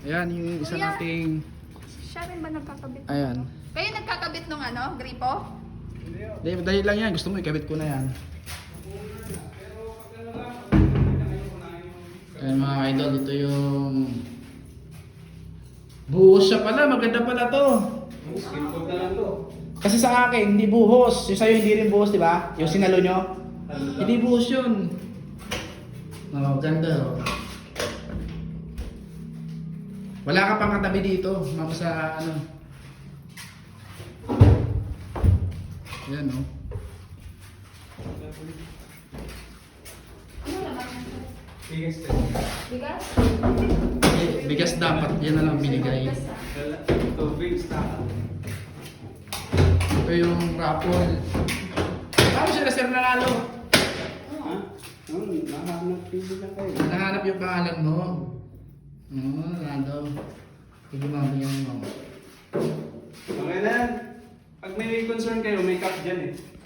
Ayan, yung isa Kuya. nating... Siya rin ba nagkakabit? Ayan. Kayo nagkakabit ng ano, gripo? Dahil lang yan. Gusto mo ikabit ko na yan. Ayan mga idol, ito yung... Buhos siya pala. Maganda pala to. Simple na lang to. Kasi sa akin, hindi buhos. Yung sa'yo hindi rin buhos, di ba? Yung sinalo nyo. Hindi buhos yun. Oh, ganda oh. Wala ka pang katabi dito. Mapa sa ano. Ayan oh. Ano naman? Biggest Bigas? Bigas dapat. Yan na lang binigay. Bigas, ah. tubig stock. Ito yung raffle. Paano sila sir nanalo? Ha? Nahanap pili lang kayo. Nahanap yung pangalan mo. Random. Sige mami yan mo. Okay na yan. Pag may concern kayo, may cup dyan eh.